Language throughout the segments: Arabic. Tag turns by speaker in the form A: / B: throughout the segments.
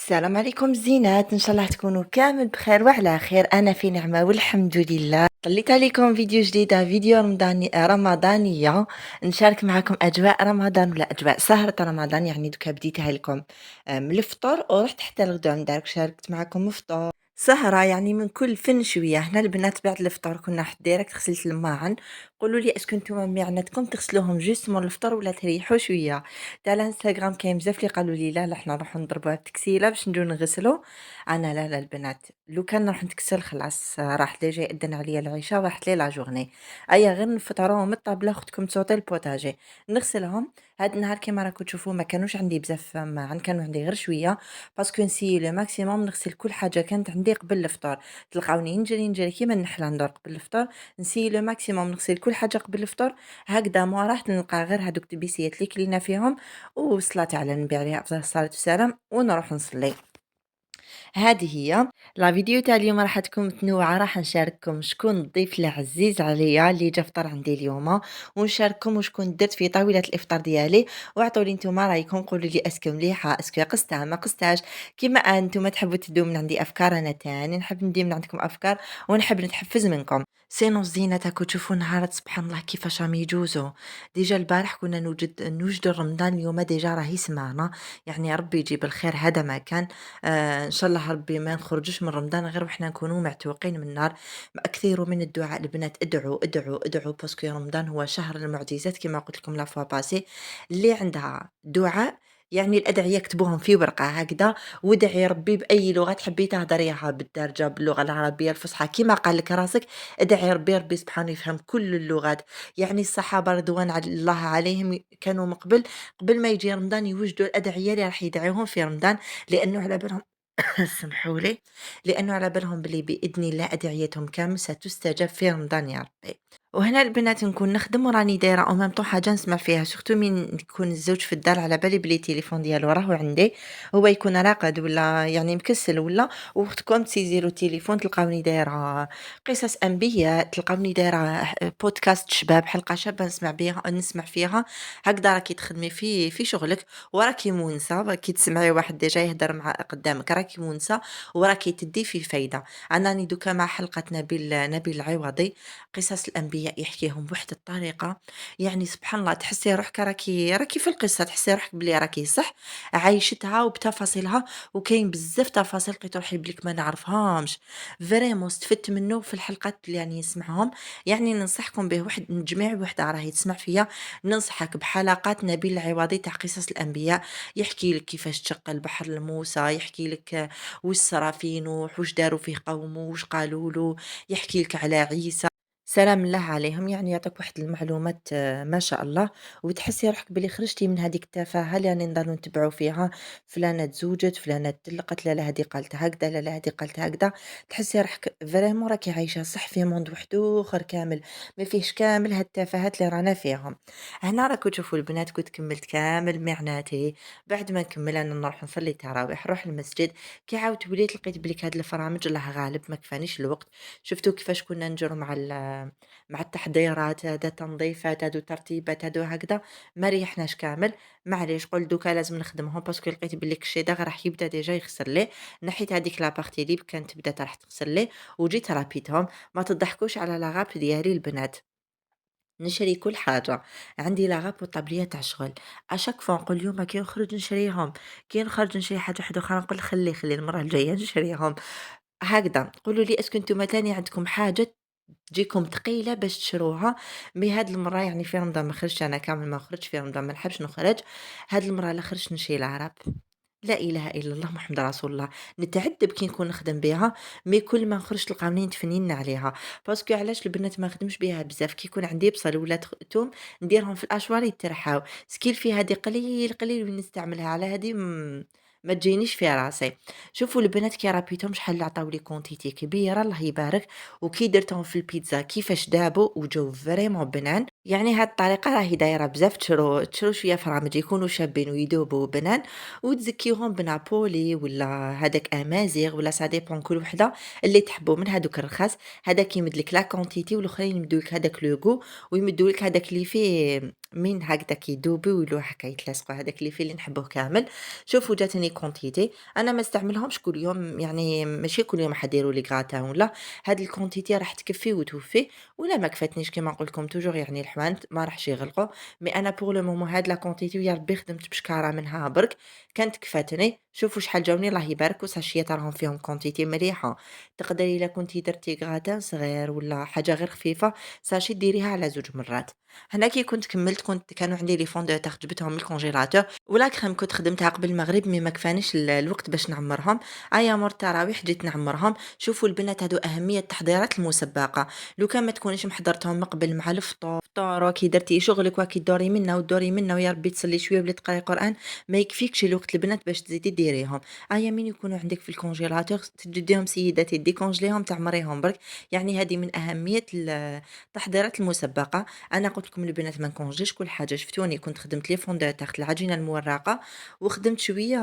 A: السلام عليكم الزينات، ان شاء الله تكونوا كامل بخير وعلى خير. انا في نعمه والحمد لله. طليت عليكم فيديو جديده، فيديو رمضانيه نشارك معكم اجواء رمضان ولا اجواء سهره رمضان. يعني دوكا بديتها لكم من الفطور ورحت حتى الغدوه من دارك، شاركت معكم فطور سهرة يعني من كل فن شوية. هنا البنات بعد الفطور كنا حد ديريكت غسلت الماعن. قولوا لي اسكو نتوما ميعناتكم تغسلوهم جوست مور الفطور ولا تريحوا شوية؟ تاع الانستغرام كاين بزاف اللي قالوا لي لا لا حنا نروحو نضربوها بتكسيله باش نجيو نغسلو. انا لا لا البنات، لو كان نروح نتكسل خلاص راح ديجا يأذن عليا العشاء وراحت لي لا جورني. ايا غير نفطروهم من الطابله اختكم تصوتي البوتاجي نغسلهم. هاد النهار كيما راكم تشوفوا ما كانوش عندي بزاف معن، كانوا عندي غير شويه باسكو نسيي لو ماكسيموم نغسل كل حاجه كانت عندي قبل الفطور. تلقاوني نجري كيما النحله ندور قبل الفطور، نسيي لو ماكسيموم نغسل كل حاجه قبل الفطور. هكذا ما راح نلقى غير هادوك التبيسيات اللي كلينا فيهم وصلاة على النبي عليه أفضل الصلاة والسلام ونروح نصلي. هذه هي لا فيديو تاع اليوم، راح تكون متنوعة. راح نشارككم شكون الضيف العزيز عليا اللي جا فطر عندي اليوم، ونشارككم وشكون درت في طاولة الإفطار ديالي. واعطوا لي نتوما رايكم، قولوا لي اسكو مليحة اسكو قستها ما قستهاش. كيما انتوما تحبوا تدوا من عندي افكار، انا تاني نحب ندي من عندكم افكار ونحب نتحفز منكم. سينو الزينة تاكو تشوفوا نهارات سبحان الله كيفاش راهم يجوزوا. ديجا البارح كنا نوجد رمضان، اليوم ديجا راهي سمعنا. يعني ربي يجيب الخير، هذا ما كان. إن شاء الله ربي ما نخرجوش من رمضان غير وإحنا نكونوا معتوقين من النار. أكثروا من الدعاء البنات، ادعوا ادعوا ادعوا باسكو رمضان هو شهر المعجزات كما قلت لكم لا فوا باسي. اللي عندها دعاء يعني الأدعية كتبوهم في ورقة هكذا، وادعي ربي بأي لغة تحبي تهضريها، بالدارجة باللغة العربية الفصحى كيما قال لك راسك. ادعي ربي سبحانه يفهم كل اللغات. يعني الصحابة رضوان الله عليهم كانوا قبل ما يجي رمضان يوجدوا الأدعية اللي راح يدعيوهم في رمضان، لأنه على بالهم سمحوا لي، لأنه على بالهم بلي بإذن الله أدعيتهم كامل ستستجاب في رمضان يا ربي. وهنا البنات نكون نخدم وراني دايره او ميم طون حاجه نسمع فيها، سورتو من يكون الزوج في الدار على بالي بلي التليفون ديالو راهو عندي، هو يكون راقد ولا يعني مكسل ولا، واختكم تسيزيرو التليفون تلقاوني دايره قصص انبياء، تلقاوني دايره بودكاست شباب، حلقه شابه نسمع بها نسمع فيها. هكذا راكي تخدمي في شغلك وراكي مونسه، راكي تسمعي واحد ديجا يهدر مع قدامك راكي مونسه وراكي تدي في فايده. انا راني دوكا مع حلقه نبيل العوضي، قصص الأنبياء يحكيهم بواحد الطريقة. يعني سبحان الله تحسي روحك راكي في القصة، تحسي روحك بلي راكي صح عايشتها وبتفاصيلها. وكاين بزاف تفاصيل لقيت روحي بليك ما نعرفهامش. فريمون استفدت منه في الحلقات اللي يعني نسمعهم. يعني ننصحكم به، واحد جميع وحده راهي تسمع فيا، ننصحك بحلقات نبيل العوضي تاع قصص الأنبياء. يحكي لك كيفاش تشق البحر لموسى، يحكي لك واش صرا في نوح، واش داروا فيه قومه، واش قالوا له، يحكي لك على عيسى سلام الله عليهم. يعني يعطيك واحد المعلومات ما شاء الله. وتحسي روحك بلي خرجتي من هذيك التفاهة اللي يعني نضلوا نتبعوا فيها، فلانة تزوجت، فلانة طلقت، لا لا هذه قالت هكذا، لا لا هذه قالت هكذا. تحسي روحك فريمون راكي عايشة صح في موند وحدو آخر كامل، ما فيهش كامل هاد التفاهات اللي رانا فيهم. هنا راكو تشوفوا البنات كنت كملت كامل معناتي. بعد ما نكمل انا نروح نصلي التراويح، نروح المسجد. كي عاودت وليت لقيت بليك هاد الفرامج الله غالب ما كفانيش الوقت. شفتوا كيفاش كنا نجرو مع التحضيرات، هذا تنظيفات، هادو ترتيبات، هادو هكذا ما ريحناش كامل. معليش قلت دوكا لازم نخدمهم باسكو لقيت بلي الشيدا راح يبدا ديجا يغسل ليه. نحيت هذيك لابارتي لي كانت بدات راح تغسل ليه وجيت رابيتهم. ما تضحكوش على لاغاب ديالي البنات، نشري كل حاجة. عندي لاغاب وطابلية تاع الشغل، اشاك فوا نقول اليوم كي نخرج نشريهم، كي نخرج نشري حاجة واحدة أخرى نقول خلي المرة الجاية نشريهم. هكذا قولوا لي اسكو نتوما تاني عندكم حاجة تجيكم ثقيلة باش تشروها؟ مي هاد المرة يعني في رمضان ما خرجتش أنا كامل، ما خرجتش في رمضان ما نحبش نخرج. هاد المرة لا خرجت نشري العرب. لا إله إلا الله محمد رسول الله. نتعذب كي نكون نخدم بها، مي كل ما نخرج تلقاوني نتفنين عليها. باسكو علاش البنات ما نخدمش بها بزاف، كي يكون عندي بصل ولا توم نديرهم في الأشوار يترحاو. سكيل في هذه قليل قليل وين نستعملها، على هذه ما تجينيش في راسي. شوفوا البنات كي ربيتهم شحال عطاو لي كونتيتي كبيره الله يبارك. وكي درتهم في البيتزا كيفاش دابوا وجاو فريمون بنان. يعني هاد الطريقه راهي دايره بزاف، تشرو شويه فرامج يكونوا شابين ويذوبوا بنان، وتزكيوهم بنابولي ولا هذاك امازيغ ولا سا ديبون كل وحده اللي تحبوا من هذوك الرخاص. هذاك يمد لك لا كونتيتي والاخرين يمدوا لك هذاك لو غو، ويمدوا لك هذاك اللي فيه من هكداك يدوبوا ويولوا هكا يتلاصقوا هذاك اللي فيه اللي نحبوه كامل. شوفوا جاتني كونتيتي، أنا ما نستعملهمش كل يوم، يعني ماشي كل يوم حديروا لي غراتان ولا، هاد الكونتيتي راح تكفي وتوفي. ولا ما كفاتنيش كيما نقول لكم توجور يعني الحوانت ما راحش يغلقوا. مي أنا بور لو مومون هاد لا كونتيتي ويا ربي خدمت بشكارة منها برك، كانت كفاتني. شوفوا شحال جاوني الله يبارك، وساشيات راهم فيهم كونتيتي مليحة. تقدري إلا كنتي درتي غراتان صغير ولا حاجة غير خفيفة، ساشي ديريها على 2 مرات. هنا كي كنت كمّلت كانوا عندي لي فونداتور جبتهم من الكونجيلاتور، ولا كريم كنت خدمتها قبل المغرب مي ما كفانيش الوقت باش نعمّرهم. أيا مور التراويح جيت نعمّرهم. شوفوا البنات هادو أهمية التحضيرات المسبّقة، لو كان ما تكونيش محضرتهم من قبل مع الفطور وكي درتي شغلك وكي تدوري منا ودوري منا ويا ربي تصلي شوية ولا تقراي قرآن، ما يكفيكش الوقت البنات باش تزيدي ديريهم. أيا من يكونوا عندك في الكونجيلاتور تجديهم سيداتي ديكونجليهم تعمريهم برك. يعني هذه من أهمية التحضيرات المسبّقة. أنا قُلت لكم البنات ما نكونجيش كل حاجة، شفتوني كنت خدمت لي فوندو تحت العجينة المورقة، وخدمت شوية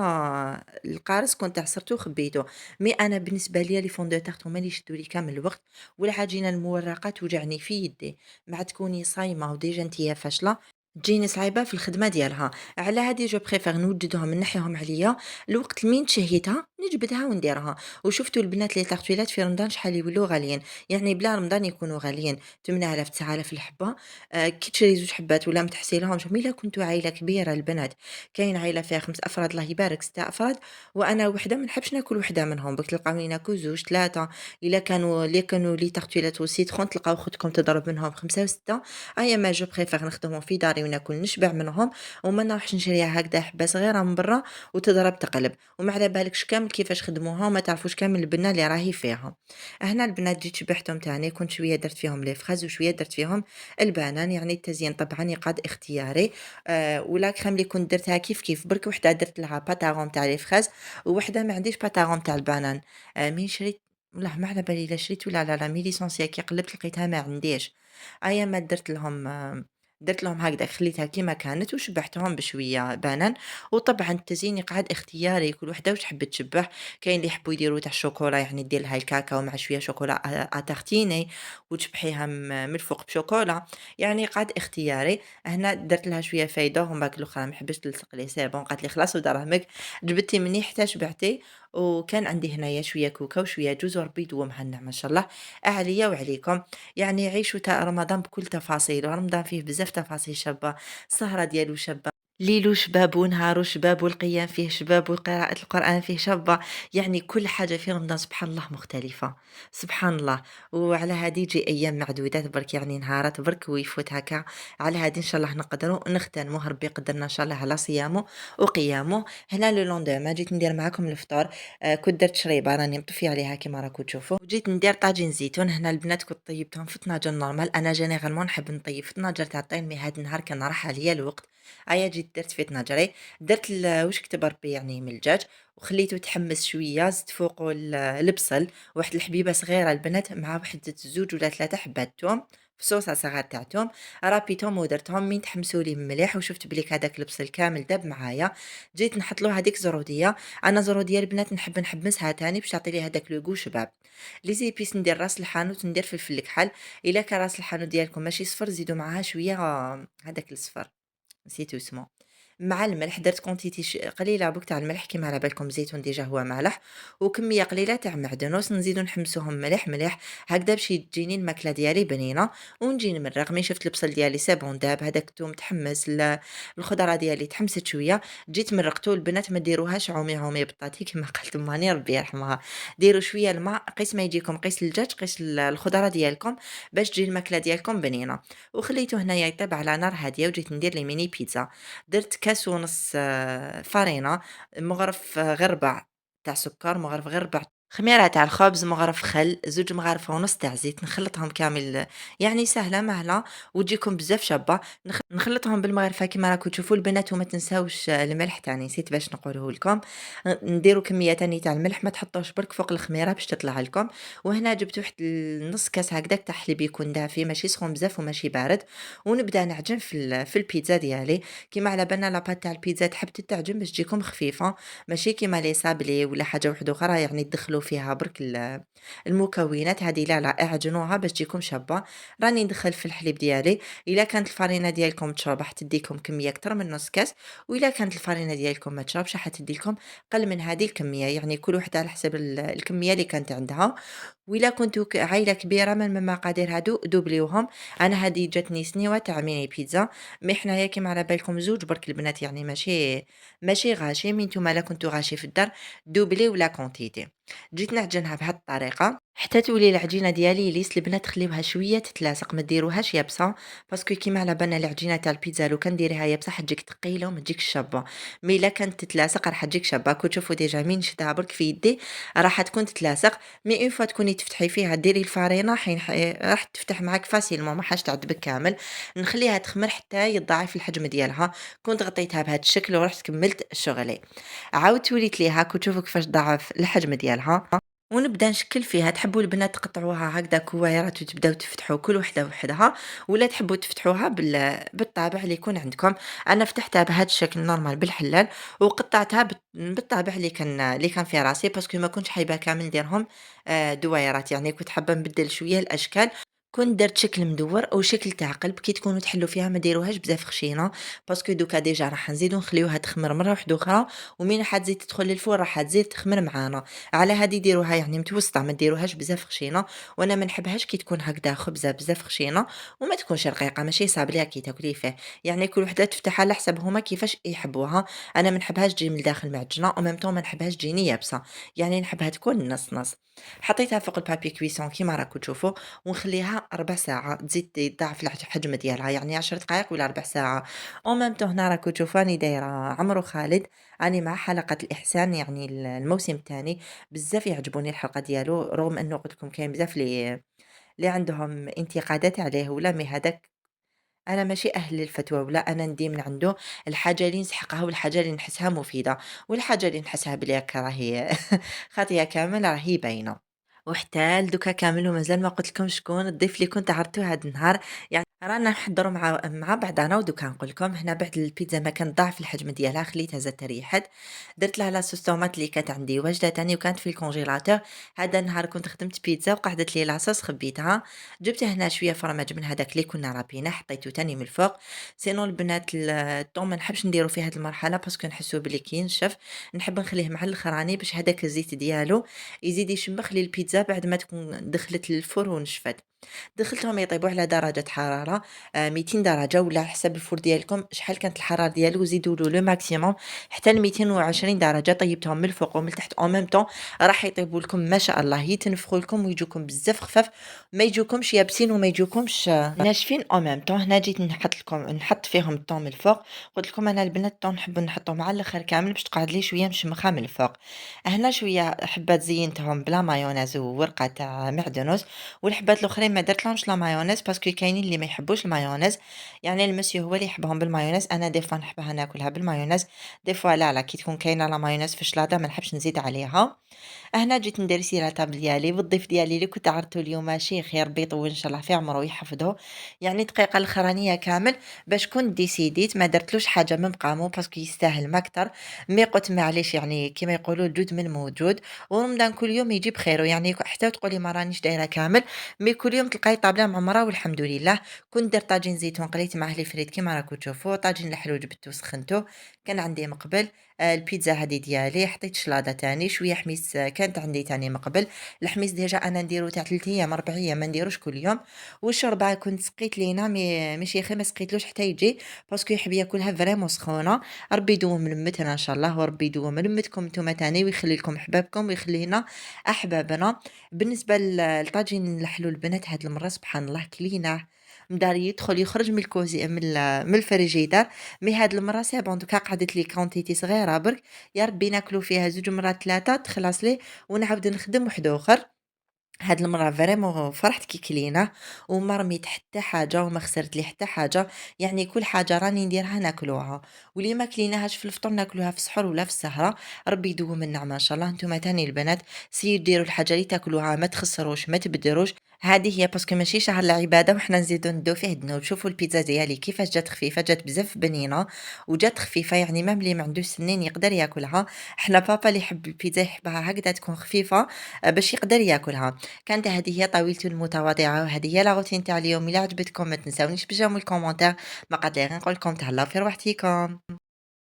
A: القارص كنت عصرته وخبيته. مي أنا بالنسبة ليا لي فوندو تحت هما اللي يشدوا لي كامل الوقت، والعجينة المورقة توجعني في يدي، مع تكوني صايمة وديجا نتيا فاشلة تجيني صعيبة في الخدمة ديالها. على هادي جو بريفير نوجدهم نحيهم عليا، الوقت لمين تشهيتها نجبدها ونديرها. وشفتوا البنات لي طاغتويلات في رمضان شحال يولوا غاليين، يعني بلا رمضان يكونوا غاليين 8000 9000 الحبة. كي تشري 2 حبات ولا ما تحسيلهمش، مي إلا كنتو عايلة كبيرة البنات، كاين عايلة فيها 5 أفراد الله يبارك 6 أفراد، وأنا وحدة ما نحبش ناكل وحدة منهم، برك تلقاوني ناكل 2 3. إلا كانوا لي تارتيلات وسيترون تلقاو خوتكم تضرب منهم 5 و6. أيا ما جو بريفير نخدمهم في داري وناكل نشبع منهم، وما نروحش نشريها هكذا حبة صغيرة من برا وتضرب تقلب، وما على بالكش كامل كيفاش خدموها وما تعرفوش كامل البنة اللي راهي فيها. هنا البنات جيت شبعتهم تاني، كنت شوية درت فيهم لي فراز وشوية درت فيهم البنان، يعني التزيين طبعًا يقاد اختياري. ولا كريم اللي كنت درتها كيف كيف، برك وحدة درت لها باتاغون تاع لي فراز، وحدة ما عنديش باتاغون تاع البنان. من شريت والله ما على بالي لا شريت ولا لا، مي ليسونسيال كي قلبت لقيتها ما عنديش. أيا ما درت لهم هكذا خليتها كيما كانت وشبعتهم بشوية بنان. وطبعًا التزيين يقعد اختياري، كل وحدة واش تحب تشبّح. كاين اللي يحبوا يديروا تاع الشوكولا، يعني دير لها الكاكاو مع شوية شوكولا تارتيني وتشبحيها من الفوق بشوكولا، يعني قعد اختياري. هنا درت لها شوية فايدة ومن بعد الأخرى ما حبيتش تلصق لي سي بون، قالت لي خلاص ودراهمك جبدتي مني حتى شبعتي. وكان عندي هنايا شوية كوكا وشوية جوز وربي يدومها لنا ما شاء الله عليا وعليكم. يعني عيشوا رمضان بكل تفاصيله، رمضان فيه بزاف تفاصيل شابة، السهرة ديالو شابة، ليلو شباب ونهارو شباب، والقيام فيه شباب، وقراءة القرآن فيه شابة. يعني كل حاجة في رمضان سبحان الله مختلفة، سبحان الله. وعلى هادي يجي أيام معدودات برك، يعني نهارات برك ويفوت هكا. على هادي إن شاء الله نقدروا نختنموا، ربي يقدرنا إن شاء الله على صيامه وقيامه. هنا لو لوندوما جيت ندير معاكم الفطور. كنت درت شريبة راني مطفية عليها كيما راكم تشوفوا، وجيت ندير طاجين زيتون. هنا البنات كنت طيبتهم في طناجر نورمال، أنا جينيرالمون نحب نطيب في طناجر تاع الطين، مي هاد النهار كان راح عليا الوقت. أيا جيت درت في طناجري، درت واش كتب ربي يعني من الدجاج، وخليته يتحمس شوية، زدت فوقه البصل، واحد الحبيبة صغيرة البنات، مع واحد 2 ولا 3 حبات توم في صوصة صغار تاع توم، رابيتهم ودرتهم من تحمسوا لي مليح، وشفت بليك هذاك البصل كامل داب معايا. جيت نحط له هذيك زرودية، أنا زرودية البنات نحب نحمسها تاني باش تعطي لي هذاك لو غو شباب. لي زيبيس ندير راس الحانوت، ندير فلفل الكحل. إلا كان راس الحانوت ديالكم ماشي صفر زيدوا معاها شوية هذاك الصفر، نسيت اسمه. مع الملح درت كونتيتي قليله برك تاع الملح، كيما على بالكم الزيتون ديجا هو مالح، وكميه قليله تاع معدنوس، نزيدو نحمسوهم مليح مليح هكذا باش تجيني الماكله ديالي بنينه. ونجي نمرق مي شفت البصل ديالي سي بون داب، هذاك الثوم تحمس، الخضره ديالي تحمست شويه، جيت مرقتو. البنات ما ديروهاش عومي عومي بطاطي كيما قالت ماني ربي يرحمها، ديروا شويه الماء قيس ما يجيكم، قيس الدجاج قيس الخضره ديالكم باش تجي الماكله ديالكم بنينه. وخليته هنايا يطيب على نار هاديه، وجيت ندير لي ميني بيتزا. درت كاس ونص فرينة، مغرف غير ربع تاع سكر، مغرف غير ربع خميرة تاع الخبز، مغرف خل، 2 مغارف ونص تاع زيت، نخلطهم كامل، يعني سهلة مهلة وتجيكم بزاف شابة. نخلطهم بالمغرفة كيما راكم تشوفوا البنات، وما تنساوش الملح تاني نسيت باش نقوله لكم. نديروا كمية تاني تاع الملح، ما تحطوش برك فوق الخميرة باش تطلع لكم. وهنا جبت واحد نص كاس هكداك تاع حليب يكون دافي، ماشي سخون بزاف وماشي بارد. ونبدا نعجن في البيتزا ديالي. كيما على بالنا لاباط تاع البيتزا تحب تتعجن باش تجيكم خفيفة، ماشي كيما لي صابلي ولا حاجة واحدة أخرى يعني تدخلوا فيها برك المكونات هذه، لا اعجنوها باش تجيكم شابة. راني ندخل في الحليب ديالي، إلا كانت الفرينة ديالكم تشرب راح تديكم كمية أكتر من نص كاس، وإلا كانت الفرينة ديالكم ما تشربش راح تدي لكم قل من هذه الكمية، يعني كل وحدة على حسب الكمية اللي كانت عندها. وإلا كنتو عائلة كبيرة من المقادير هادو دوبليوهم. أنا هذه جاتني سنيوة تاع ميني بيتزا، مي حنايا كيما على بالكم زوج برك البنات، يعني ماشي غاشي، مي نتوما لا كنتو غاشي في الدار دوبليو لا كونتيتي. جيت نعجنها بهاد الطريقة حتى تولي العجينة ديالي ليس. البنات خليوها شوية تتلاصق، ما ديروهاش يابسة، باسكو كيما على بالنا العجينة تاع البيتزا لو كان ديريها يابسة حتجيك ثقيلة وما تجيكش شابة، مي الا كانت تتلاصق راح تجيك شابة. كنت تشوفوا ديجا من شدها برك في يدي راح تكون تتلاصق. مي اون فوا تكوني تفتحي فيها ديري الفرينة حين راح تفتح معاك فاسيلمون، ما حاش تعذبك كامل. نخليها تخمر حتى يتضاعف الحجم ديالها. كنت غطيتها بهذا الشكل ورحت كملت شغلي. عاودت وليت ليها كنت تشوفوا كيفاش ضاعف الحجم ديالها، ونبدا نشكل فيها. تحبوا البنات تقطعوها هكذا كويرات وتبداو تفتحوا كل وحده وحدها، ولا تحبوا تفتحوها بالطابع اللي يكون عندكم. انا فتحتها بهذا الشكل نورمال بالحلال، وقطعتها بالطابع اللي كان في راسي، باسكو ما كنتش حايبه كامل نديرهم دويرات، يعني كنت حابه نبدل شويه الاشكال. كنت درت شكل مدور او شكل تاع قلب. كي تكونوا تحلوا فيها ما ديروهاش بزاف خشينه، باسكو دوكا ديجا راح نزيدو نخليوها تخمر مره واحده اخرى، ومن راح تزيد تدخل للفور راح تزيد تخمر معانا. على هذه ديروها يعني متوسطه، ما ديروهاش بزاف خشينه، وانا ما نحبهاش كي تكون هكذا خبزه بزاف خشينه وما تكونش رقيقه، ماشي صابليه كي تاكلي فيه. يعني كل وحده تفتح على حسب هما كيفاش يحبوها. انا ما نحبهاش تجي من الداخل معجنه، او ميم طون ما نحبهاش تجيني يابسه، يعني نحبها تكون نص نص. حطيتها فوق البابي كويسون كيما راكم تشوفوا، ونخليها ربع ساعه تزيد يضاعف الحجم ديالها، يعني 10 دقائق ولا ربع ساعه. او ميم طون هنا راكم تشوفوا راني دايره عمرو خالد، راني مع حلقة الإحسان يعني الموسم الثاني. بزاف يعجبوني الحلقة ديالو، رغم أنه قلت لكم كاين بزاف اللي عندهم انتقادات عليه، ولا مي هذاك أنا ماشي أهل للفتوى، ولا أنا ندي من عنده الحاجة اللي نسحقها والحاجة اللي نحسها مفيدة، والحاجة اللي نحسها بلي هكا راهي خاطية كامل راهي باينة. وحتى لدوكا كامل ومازال ما قلت لكم شكون الضيف اللي كنت عرضته هذا النهار. يعني رانا نحضروا مع بعضنا، ودوكا نقول لكم هنا بعد البيتزا ما كان ضاعف الحجم ديالها خليتها زاد تريحت. درت لها لاصوص طوماط اللي كانت عندي واجده تاني وكانت في الكونجيلاتور. هذا النهار كنت خدمت بيتزا وقعدت لي لاصوص خبيتها. جبت هنا شويه فرماج من هذاك اللي كنا رابينه حطيته تاني من الفوق. سينو البنات الطوم ما نحبش نديرو في هذه المرحله باسكو نحسو بلي كي ينشف. نحب نخليه مع الاخراني باش هذاك الزيت ديالو يزيد يشمخ لي البيتزا بعد ما تكون دخلت للفرن ونشفت. دخلتهم يطيبوا على درجة حرارة 200 درجة، ولا على حسب الفور ديالكم شحال كانت الحرارة ديالو، زيدوا له لو ماكسيموم حتى ل 220 درجة. طيبتهم من الفوق ومن التحت او ميم طون، راح يطيبوا لكم ما شاء الله، يتنفخوا لكم ويجوكم بزاف خفاف، ما يجوكمش يابسين وما يجوكمش ناشفين او ميم طون. هنا جيت نحط فيهم الطون من الفوق. قلت لكم انا البنات الطون نحب نحطه مع الاخر كامل باش تقعد لي شويه مشمخه من الفوق. هنا شويه حبات زينتهم بلا مايونيز وورقه تاع معدنوس، والحبات الاخرين ما درت لهمش لا مايونيز باسكو كاينين اللي ما يحبوش المايونيز. يعني المسيو هو اللي يحبهم بالمايونيز، انا دي فوا نحبها ناكلها بالمايونيز، دي فوا لا كي تكون كاينه لا مايونيز في الشلاضه ما نحبش نزيد عليها. هنا جيت ندير سيراتاب ديالي والضيف ديالي اللي كنت عرضته اليوم ماشي خير ربي يطول ان شاء الله في عمره ويحفظه. يعني دقيقه الاخرانيه كامل باش كنت ديسيديت ما درتلوش حاجه من قامو باسكو يستاهل ما اكثر. مي قلت معليش يعني كيما يقولوا الجود من موجود، ورمضان كل يوم يجي بخير، يعني حتى تقولي ما رانيش دايره كامل، مي كل يوم تلقاي طابله معمره والحمد لله. كنت درت طاجين زيتون قليت معاه لي فريت كيما راكم تشوفوا، طاجين الحلو جبته وسخنته كان عندي مقبل. البيتزا هذه ديالي حطيت شلاضه تاني شويه حميس كانت عندي تاني مقبل. الحميس ديجا انا نديرو تاع 3 ايام 4 ايام ما نديروش كل يوم. والشوربه كنت سقيت لينا ماشي خير ما سقيتلوش حتى يجي باسكو يحب ياكلها فريمون سخونه. ربي يدوم لمتنا ان شاء الله، وربي يدوم لمتكم نتوما تاني ويخلي لكم احبابكم ويخلي لنا احبابنا. بالنسبه للطاجين الحلو البنات هاد المره سبحان الله كليناه مدار يدخل يخرج من الكوزي من الفريجيدار. مي هاد المرة سي بون دوكا قعدت لي كونتيتي صغيرة برك، يا ربي ناكلو فيها 2 مرات 3 تخلص لي ونعاود نخدم واحد آخر. هاد المرة فريمون فرحت كي كليناه وما رميت حتى حاجة وما خسرت لي حتى حاجة، يعني كل حاجة راني نديرها ناكلوها، واللي ما كليناهاش في الفطور ناكلوها في السحور ولا في السهرة. ربي يدوم النعمة ان شاء الله. نتوما تاني البنات سيو ديروا الحاجة اللي تاكلوها ما تخسروش ما تبدروش. هذه هي باسكو ماشي شهر العبادة وحنا نزيدو ندو فيه دنا وتشوفوا البيتزا ديالي كيفاش جات خفيفة، جات بزاف بنينة وجات خفيفة، يعني ميم اللي ما عندوش سنين يقدر ياكلها. حنا بابا اللي يحب البيتزا يحبها هكذا تكون خفيفة باش يقدر ياكلها. كانت هذه هي طاولتي المتواضعة وهذه هي لا روتين تاع اليوم. إلا عجبتكم ما تنساونيش بالجيم والكومونتير. ما قاد لي غير نقول لكم تهلاو في رواحتيكم.